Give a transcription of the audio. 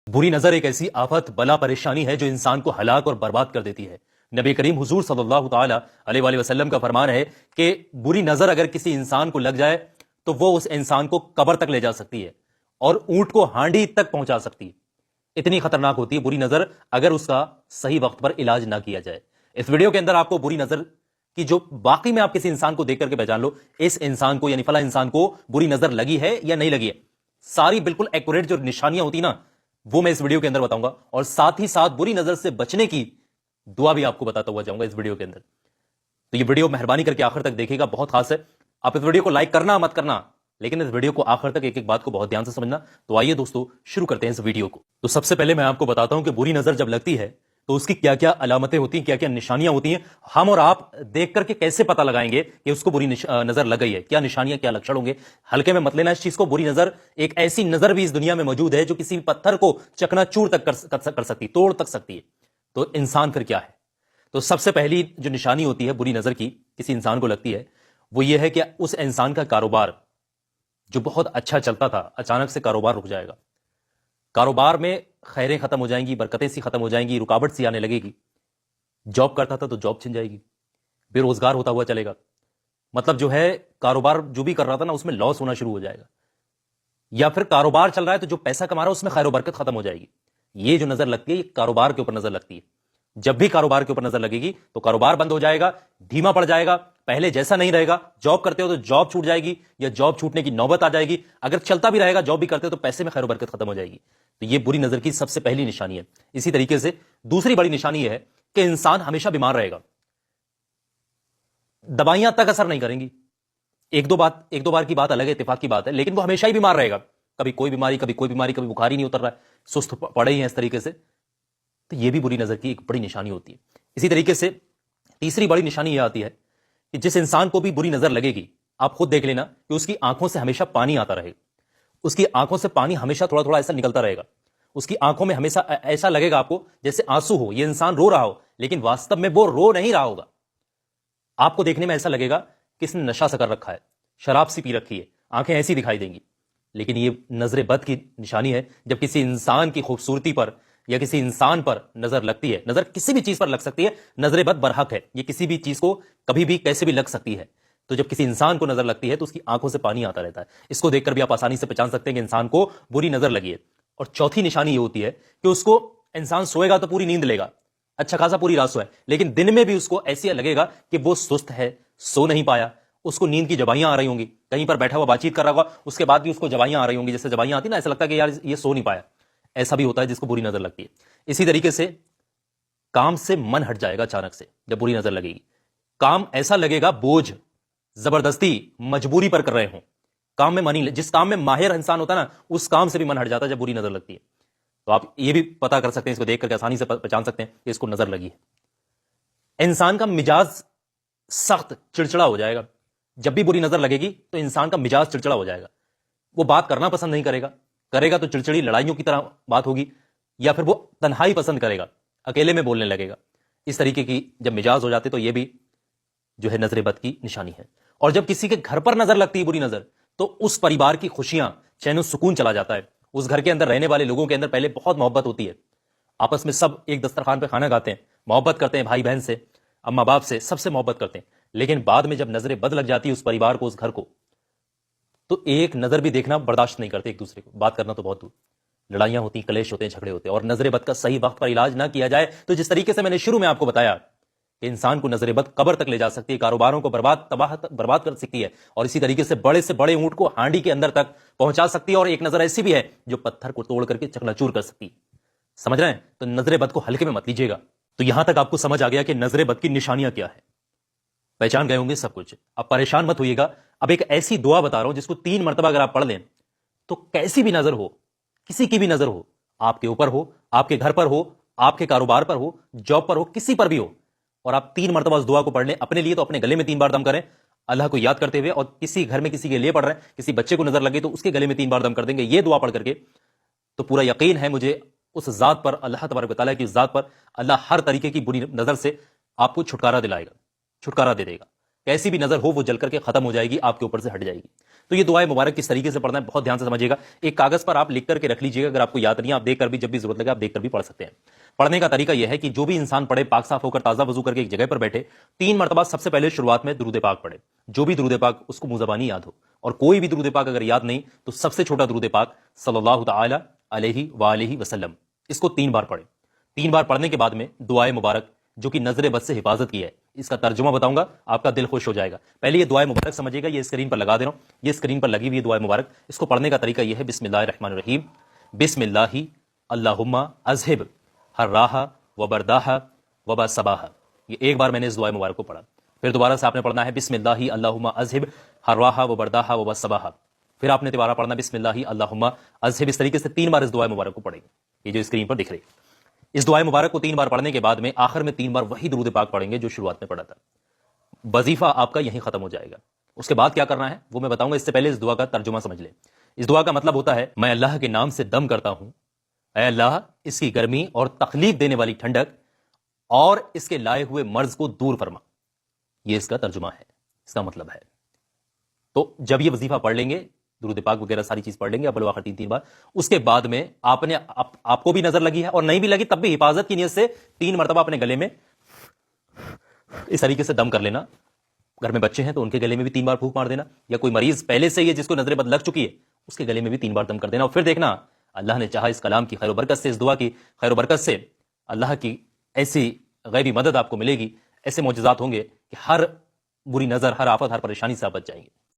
बुरी नजर एक ऐसी आफत, बला, परेशानी है जो इंसान को हलाक और बर्बाद कर देती है। नबी करीम हुजूर सल्लल्लाहु ताला अलैहि वसल्लम का फरमान है कि बुरी नजर अगर किसी इंसान को लग जाए तो वो उस इंसान को कब्र तक ले जा सकती है और ऊंट को हांडी तक पहुंचा सकती है। इतनी खतरनाक होती है बुरी नजर अगर उसका सही वक्त पर इलाज ना किया जाए। इस वीडियो के अंदर आपको बुरी नजर कि जो वाकई में आप किसी इंसान को देख करके पहचान लो, इस इंसान को यानी फला इंसान को बुरी नजर लगी है या नहीं लगी है, सारी बिल्कुल एक्यूरेट जो निशानियां होती ना, वो मैं इस वीडियो के अंदर बताऊंगा। और साथ ही साथ बुरी नजर से बचने की दुआ भी आपको बताता हुआ जाऊंगा इस वीडियो के अंदर। तो ये वीडियो मेहरबानी करके आखिर तक देखिएगा, बहुत खास है। आप इस वीडियो को लाइक करना मत करना, लेकिन इस वीडियो को आखिर तक एक एक बात को बहुत ध्यान से समझना। तो आइए दोस्तों शुरू करते हैं इस वीडियो को। तो सबसे पहले मैं आपको बताता हूं कि बुरी नजर जब लगती है तो उसकी क्या क्या अलामतें होती हैं, क्या क्या निशानियां होती हैं। हम और आप देख करके कैसे पता लगाएंगे कि उसको बुरी नजर लग गई है, क्या निशानियां, क्या लक्षण होंगे। हल्के में मत लेना इस चीज को। बुरी नजर एक ऐसी नजर भी इस दुनिया में मौजूद है जो किसी भी पत्थर को चकनाचूर तक कर सकती, तोड़ तक सकती है। तो इंसान फिर क्या है? तो सबसे पहली जो निशानी होती है बुरी नजर की किसी इंसान को लगती है, वो ये है कि उस इंसान का कारोबार जो बहुत अच्छा चलता था, अचानक से कारोबार रुक जाएगा। कारोबार में खैरें खत्म हो जाएंगी, बरकतें सी खत्म हो जाएंगी, रुकावट सी आने लगेगी। जॉब करता था तो जॉब छिन जाएगी, बेरोजगार होता हुआ चलेगा। मतलब जो है कारोबार जो भी कर रहा था ना, उसमें लॉस होना शुरू हो जाएगा। या फिर कारोबार चल रहा है तो जो पैसा कमा रहा है उसमें खैर बरकत खत्म हो जाएगी। ये जो नजर लगती है ये कारोबार के ऊपर नजर लगती है। जब भी कारोबार के ऊपर नजर लगेगी तो कारोबार बंद हो जाएगा, धीमा पड़ जाएगा, पहले जैसा नहीं रहेगा। जॉब करते हो तो जॉब छूट जाएगी या जॉब छूटने की नौबत आ जाएगी। अगर चलता भी रहेगा, जॉब भी करते हो तो पैसे में खैर बरकत खत्म हो जाएगी। तो ये बुरी नजर की सबसे पहली निशानी है। इसी तरीके से दूसरी बड़ी निशानी यह है कि इंसान हमेशा बीमार रहेगा। दवाइयां तक असर नहीं करेंगी। एक दो बार की बात अलग है, इत्तेफाक की बात है, लेकिन वो हमेशा ही बीमार रहेगा। कभी कोई बीमारी, कभी कोई बीमारी, कभी बुखार ही नहीं उतर रहा है, सुस्त पड़े ही हैं इस तरीके से। तो यह भी बुरी नजर की एक बड़ी निशानी होती है। इसी तरीके से तीसरी बड़ी निशानी यह आती है कि जिस इंसान को भी बुरी नजर लगेगी, आप खुद देख लेना कि उसकी आंखों से हमेशा पानी आता रहेगा। उसकी आंखों से पानी हमेशा थोड़ा थोड़ा ऐसा निकलता रहेगा। उसकी आंखों में हमेशा ऐसा लगेगा आपको जैसे आंसू हो, ये इंसान रो रहा हो, लेकिन वास्तव में वो रो नहीं रहा होगा। आपको देखने में ऐसा लगेगा कि इसने नशा सा कर रखा है, शराब सी पी रखी है, आंखें ऐसी दिखाई देंगी। लेकिन ये नजर बद की निशानी है। जब किसी इंसान की खूबसूरती पर या किसी इंसान पर नजर लगती है, नजर किसी भी चीज पर लग सकती है, नजर बद बरहक है, ये किसी भी चीज को कभी भी कैसे भी लग सकती है। तो जब किसी इंसान को नजर लगती है तो उसकी आंखों से पानी आता रहता है। इसको देखकर भी आप आसानी से पहचान सकते हैं कि इंसान को बुरी नजर लगी है। और चौथी निशानी ये होती है कि उसको इंसान सोएगा तो पूरी नींद लेगा, अच्छा खासा पूरी रात सोए, लेकिन दिन में भी उसको ऐसी लगेगा कि वो सुस्त है, सो नहीं पाया। उसको नींद की जवाइयां आ रही होंगी, कहीं पर बैठा हुआ बातचीत कर रहा होगा, उसके बाद भी उसको जवाइयां आ रही होंगी। जैसे जवाइयां आती ना, ऐसा लगता है कि यार ये सो नहीं पाया। ऐसा भी होता है जिसको बुरी नजर लगती है। इसी तरीके से काम से मन हट जाएगा अचानक से जब बुरी नजर लगेगी। काम ऐसा लगेगा बोझ, जबरदस्ती, मजबूरी पर कर रहे हो। काम में मन ही, जिस काम में माहिर इंसान होता है ना, उस काम से भी मन हट जाता है जब बुरी नजर लगती है। तो आप ये भी पता कर सकते हैं, इसको देख करके आसानी से पहचान सकते हैं कि इसको नजर लगी है। इंसान का मिजाज सख्त चिड़चिड़ा हो जाएगा। जब भी बुरी नजर लगेगी तो इंसान का मिजाज चिड़चिड़ा हो जाएगा। वो बात करना पसंद नहीं करेगा, करेगा तो चिड़चिड़ी लड़ाइयों की तरह बात होगी, या फिर वो तन्हाई पसंद करेगा, अकेले में बोलने लगेगा। इस तरीके की जब मिजाज हो जाते तो ये भी जो है नजर बद की निशानी है। और जब किसी के घर पर नजर लगती है बुरी नजर, तो उस परिवार की खुशियां, चैन सुकून चला जाता है। उस घर के अंदर रहने वाले लोगों के अंदर पहले बहुत मोहब्बत होती है, आपस में सब एक दस्तरखान पे खाना खाते हैं, मोहब्बत करते हैं, भाई बहन से, अम्मा बाप से, सबसे मोहब्बत करते हैं। लेकिन बाद में जब नजरें बद लग जाती है उस परिवार को, उस घर को, तो एक नजर भी देखना बर्दाश्त नहीं करते एक दूसरे को, बात करना तो बहुत दूर। लड़ाइयां होती, कलेश होते हैं, झगड़े होते हैं। और नजर बद का सही वक्त पर इलाज ना किया जाए तो जिस तरीके से मैंने शुरू में आपको बताया कि इंसान को नजर बद कब्र तक ले जा सकती है, कारोबारों को बर्बाद कर सकती है, और इसी तरीके से बड़े ऊंट को हांडी के अंदर तक पहुंचा सकती है। और एक नजर ऐसी भी है जो पत्थर को तोड़ करके चकनाचूर कर सकती है। समझ रहे हैं? तो नजर बद को हल्के में मत लीजिएगा। तो यहां तक आपको समझ आ गया कि नजर बद की निशानियां क्या है, पहचान गए होंगे सब कुछ। अब परेशान मत होइएगा। अब एक ऐसी दुआ बता रहा हूं जिसको 3 मरतबा अगर आप पढ़ लें तो कैसी भी नजर हो, किसी की भी नजर हो, आपके ऊपर हो, आपके घर पर हो, आपके कारोबार पर हो, जॉब पर हो, किसी पर भी हो, और आप 3 मरतबा उस दुआ को पढ़ लें, अपने लिए तो अपने गले में 3 बार दम करें अल्लाह को याद करते हुए, और किसी घर में किसी के लिए पढ़ रहे हैं, किसी बच्चे को नजर लगे तो उसके गले में 3 बार दम कर देंगे ये दुआ पढ़ करके, तो पूरा यकीन है मुझे उस जात पर, अल्लाह तबारक व तआला की जात पर, अल्लाह हर तरीके की बुरी नजर से आपको छुटकारा दिलाएगा, छुटकारा दे देगा। कैसी भी नजर हो वो जल करके खत्म हो जाएगी, आपके ऊपर से हट जाएगी। تو یہ دعائے مبارک کس طریقے سے پڑھنا ہے بہت دھیان سے سمجھیے گا. ایک کاغذ پر آپ لکھ کر کے رکھ لیجیے گا, اگر آپ کو یاد نہیں آپ دیکھ کر بھی جب بھی ضرورت لگے آپ دیکھ کر بھی پڑھ سکتے ہیں. پڑھنے کا طریقہ یہ ہے کہ جو بھی انسان پڑھے پاک صاف ہو کر تازہ وضو کر کے ایک جگہ پر بیٹھے 3 مرتبہ سب سے پہلے شروعات میں درود پاک پڑھے. جو بھی درود پاک اس کو منہ زبانی یاد ہو, اور کوئی بھی درود پاک اگر یاد نہیں تو سب سے چھوٹا درود پاک صلی اللہ تعالی علیہ وآلہ وسلم, اس کو 3 بار پڑھے. 3 بار پڑھنے کے بعد میں دعائے مبارک جو کہ نظر بد سے حفاظت کی ہے, اس کا ترجمہ بتاؤں گا, آپ کا دل خوش ہو جائے گا. پہلے یہ دعائے مبارک سمجھیے گا, یہ اسکرین پر لگا دے رہا ہوں, یہ اسکرین پر لگی ہوئی ہے دعائے مبارک. اس کو پڑھنے کا طریقہ یہ ہے, بسم اللہ الرحمن الرحیم, بسم اللہ اللہم اذہب حراہ وبرداہ وبصباہ. یہ ایک بار میں نے اس دعائے مبارک کو پڑھا. پھر دوبارہ سے آپ نے پڑھنا ہے بسم اللہ اللہم اذہب حراہ وبرداہ وبصباہ. پھر آپ نے دوبارہ پڑھنا بسم اللہ اللہم اذہب. اس طریقے سے 3 بار اس دعائے مبارک کو پڑھیں گے, یہ جو اسکرین پر دکھ رہی ہے. اس دعائے مبارک کو 3 بار پڑھنے کے بعد میں آخر میں 3 بار وہی درود پاک پڑھیں گے جو شروعات میں پڑھا تھا. وظیفہ آپ کا یہیں ختم ہو جائے گا. اس کے بعد کیا کرنا ہے وہ میں بتاؤں گا. اس سے پہلے اس دعا کا ترجمہ سمجھ لیں. اس دعا کا مطلب ہوتا ہے, میں اللہ کے نام سے دم کرتا ہوں, اے اللہ اس کی گرمی اور تکلیف دینے والی ٹھنڈک اور اس کے لائے ہوئے مرض کو دور فرما. یہ اس کا ترجمہ ہے, اس کا مطلب ہے. تو جب یہ وظیفہ پڑھ لیں گے, درود پاک وغیرہ ساری چیز پڑھ لیں گے اول آخر 3 بار, اس کے بعد میں آپ کو بھی نظر لگی ہے اور نہیں بھی لگی تب بھی حفاظت کی نیت سے 3 مرتبہ اپنے گلے میں اس طریقے سے دم کر لینا. گھر میں بچے ہیں تو ان کے گلے میں بھی 3 بار پھونک مار دینا, یا کوئی مریض پہلے سے یہ جس کو نظر بد لگ چکی ہے اس کے گلے میں بھی 3 بار دم کر دینا. اور پھر دیکھنا اللہ نے چاہا اس کلام کی خیر و برکت سے, اس دعا کی خیر و برکت سے اللہ کی ایسی غیبی مدد آپ کو ملے گی, ایسے معجزات ہوں گے کہ ہر بری نظر, ہر آفت, ہر پریشانی سے آپ بچ جائیں گے.